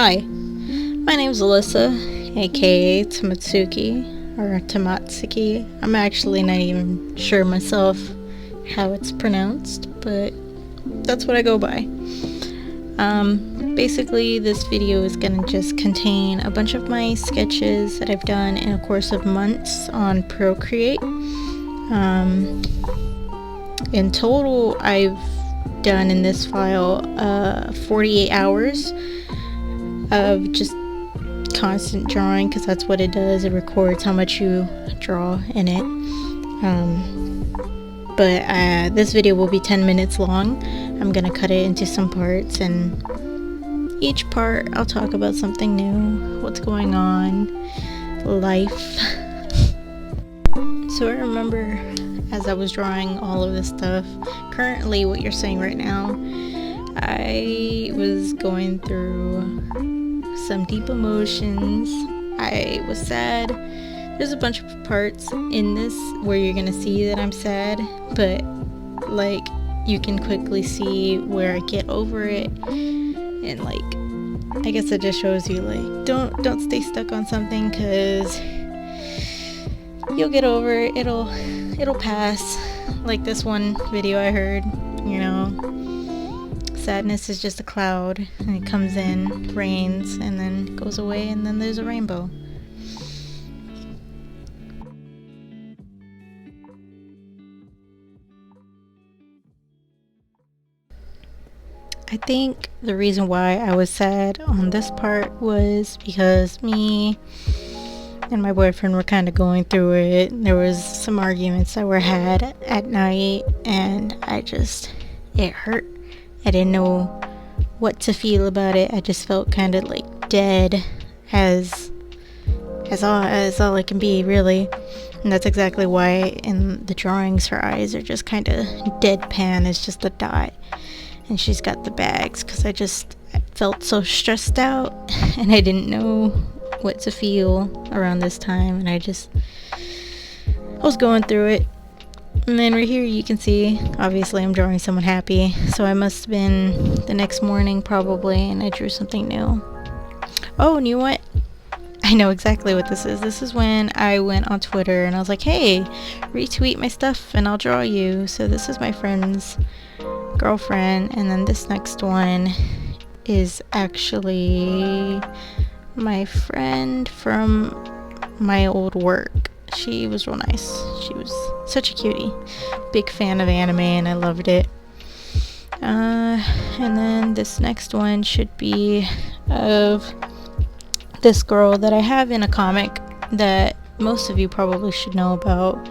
Hi, my name's Alyssa, aka Tamatsuki, or Tamatsuki. I'm actually not even sure myself how it's pronounced, but that's what I go by. Basically, this video is gonna just contain a bunch of my sketches that I've done in a course of months on Procreate. In total, I've done in this file 48 hours of just constant drawing, because that's what it does. It records how much you draw in it. But this video will be 10 minutes long. I'm gonna cut it into some parts, and each part I'll talk about something new, what's going on, life. So I remember as I was drawing all of this stuff, currently what you're seeing right now, I was going through some deep emotions. I was sad. There's a bunch of parts in this where you're gonna see that I'm sad, but like you can quickly see where I get over it, and like I guess it just shows you like don't stay stuck on something, because you'll get over it. It'll pass. Like this one video I heard, sadness is just a cloud, and it comes in, rains, and then goes away, and then there's a rainbow. I think the reason why I was sad on this part was because me and my boyfriend were kind of going through it. There was some arguments that were had at night, and it hurt. I didn't know what to feel about it. I just felt kind of like dead, as all I can be, really. And that's exactly why in the drawings her eyes are just kind of deadpan. It's just a dot, and she's got the bags, because I felt so stressed out and I didn't know what to feel around this time, and I was going through it. And then right here you can see, obviously I'm drawing someone happy, so I must have been the next morning probably, and I drew something new. Oh, and you know what? I know exactly what this is. This is when I went on Twitter and I was like, hey, retweet my stuff and I'll draw you. So this is my friend's girlfriend, and then this next one is actually my friend from my old work. She was real nice. She was such a cutie. Big fan of anime, and I loved it. And then this next one should be of this girl that I have in a comic that most of you probably should know about,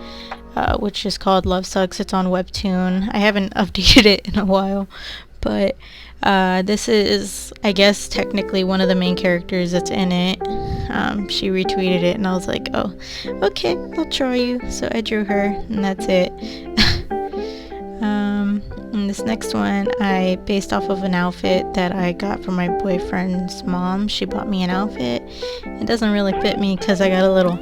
which is called Love Sucks. It's on Webtoon. I haven't updated it in a while, but this is, I guess, technically one of the main characters that's in it. She retweeted it, and I was like, oh, okay, I'll draw you. So I drew her, and that's it. And this next one I based off of an outfit that I got from my boyfriend's mom. She bought me an outfit. It doesn't really fit me because I got a little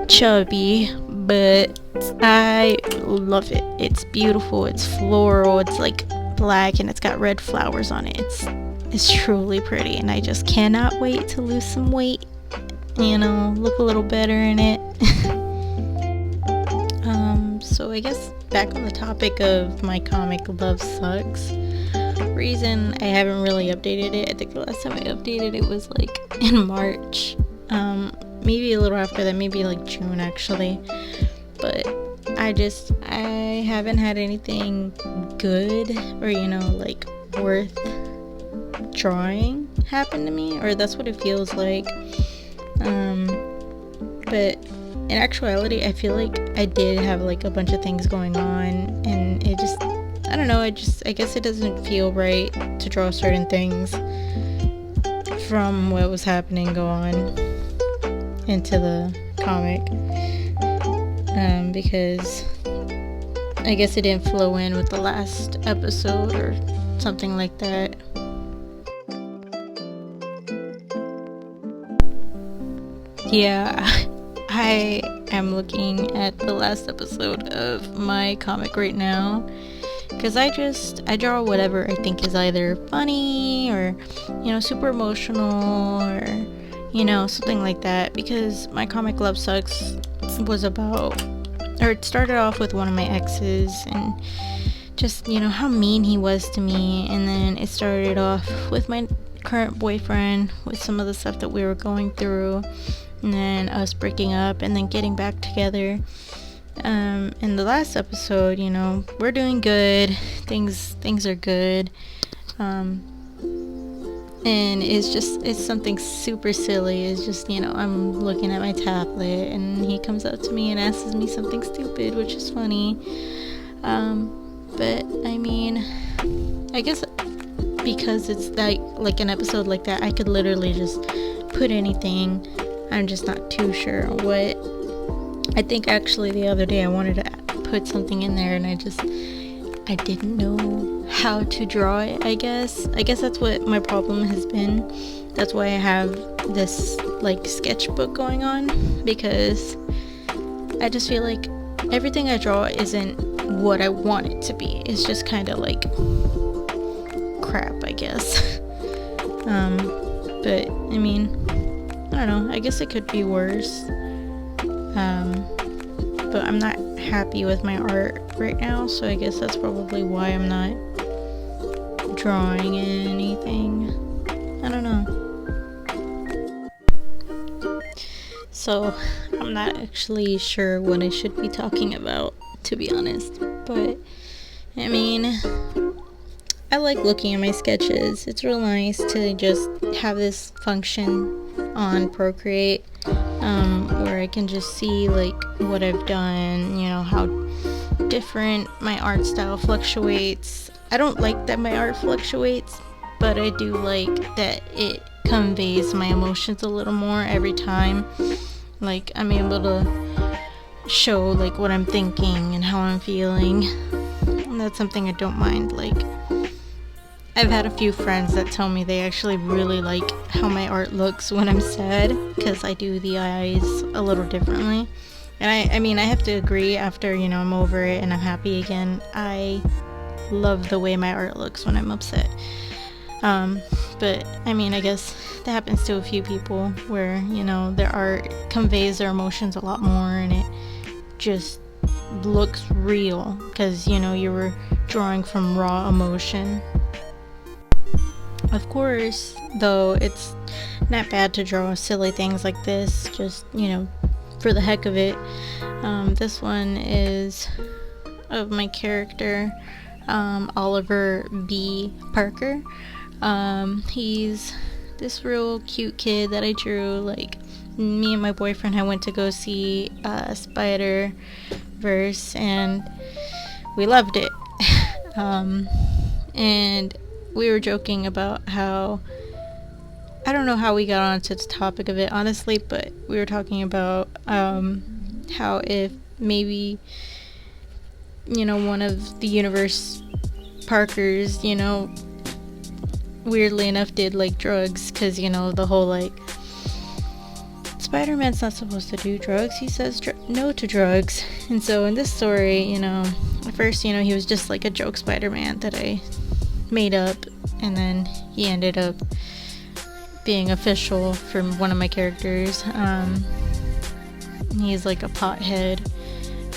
chubby, but I love it. It's beautiful. It's floral. It's like black, and it's got red flowers on it. It's truly pretty, and I just cannot wait to lose some weight, look a little better in it. So I guess back on the topic of my comic Love Sucks, reason I haven't really updated it, I think the last time I updated it was like in March, maybe a little after that, maybe like June actually, but I haven't had anything good or like worth drawing happen to me, or that's what it feels like. But in actuality, I feel like I did have like a bunch of things going on, and it just, I don't know, I guess it doesn't feel right to draw certain things from what was happening go on into the comic, because I guess it didn't flow in with the last episode or something like that. Yeah, I am looking at the last episode of my comic right now, because I draw whatever I think is either funny or, you know, super emotional or, you know, something like that. Because my comic Love Sucks was about, or it started off with one of my exes and just, you know, how mean he was to me. And then it started off with my current boyfriend, with some of the stuff that we were going through, and then us breaking up and then getting back together. In the last episode, you know, we're doing good, things are good, and it's something super silly. It's just, you know, I'm looking at my tablet and he comes up to me and asks me something stupid, which is funny. But I mean, I guess because it's like an episode like that, I could literally just put anything. I'm just not too sure what. I think actually the other day I wanted to put something in there and I didn't know how to draw it. I guess that's what my problem has been. That's why I have this like sketchbook going on, because I just feel like everything I draw isn't what I want it to be. It's just kind of like crap, I guess. But I mean, I don't know, I guess it could be worse. But I'm not happy with my art right now, so I guess that's probably why I'm not drawing anything. I don't know. So I'm not actually sure what I should be talking about, to be honest. But I mean, I like looking at my sketches. It's real nice to just have this function on Procreate, where I can just see like what I've done, you know, how different my art style fluctuates. I don't like that my art fluctuates, but I do like that it conveys my emotions a little more every time. Like, I'm able to show like what I'm thinking and how I'm feeling, and that's something I don't mind. Like, I've had a few friends that tell me they actually really like how my art looks when I'm sad, because I do the eyes a little differently. And I mean, I have to agree, after, you know, I'm over it and I'm happy again, I love the way my art looks when I'm upset. But I mean, I guess that happens to a few people where, you know, their art conveys their emotions a lot more and it just looks real, because, you know, you were drawing from raw emotion. Of course, though, it's not bad to draw silly things like this, just, you know, for the heck of it. This one is of my character, Oliver B. Parker. He's this real cute kid that I drew. Like, me and my boyfriend, I went to go see Spider-Verse, and we loved it. And we were joking about how, I don't know how we got onto the topic of it, honestly, but we were talking about how if maybe, you know, one of the universe Parkers, you know, weirdly enough did like drugs, because, you know, the whole like, Spider-Man's not supposed to do drugs, he says no to drugs. And so in this story, you know, at first, you know, he was just like a joke Spider-Man that I made up, and then he ended up being official for one of my characters. He's like a pothead,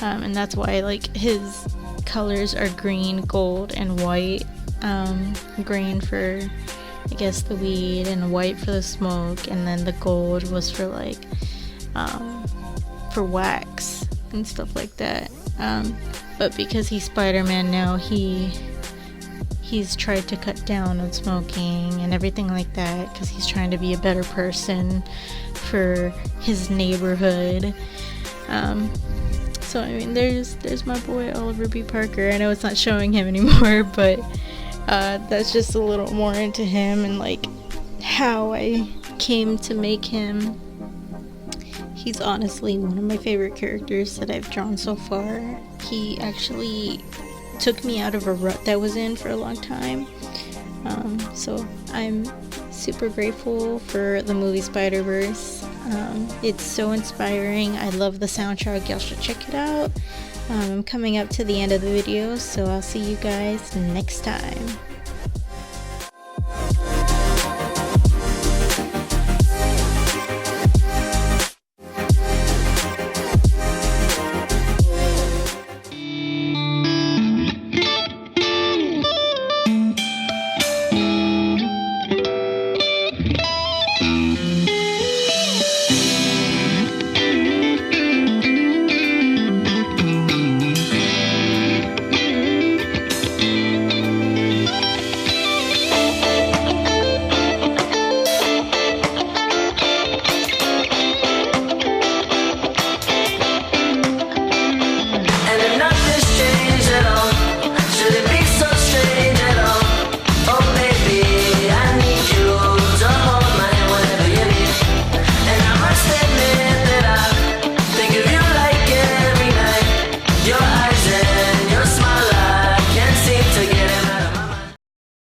and that's why like his colors are green, gold, and white. Green for, I guess, the weed, and white for the smoke, and then the gold was for like for wax and stuff like that. But because he's Spider-Man now, he's tried to cut down on smoking and everything like that, because he's trying to be a better person for his neighborhood. So I mean, there's my boy Oliver B. Parker. I know it's not showing him anymore, but that's just a little more into him and like how I came to make him. He's honestly one of my favorite characters that I've drawn so far. He actually took me out of a rut that I was in for a long time. So I'm super grateful for the movie Spider-Verse. It's so inspiring. I love the soundtrack. Y'all should check it out. I'm coming up to the end of the video, so I'll see you guys next time.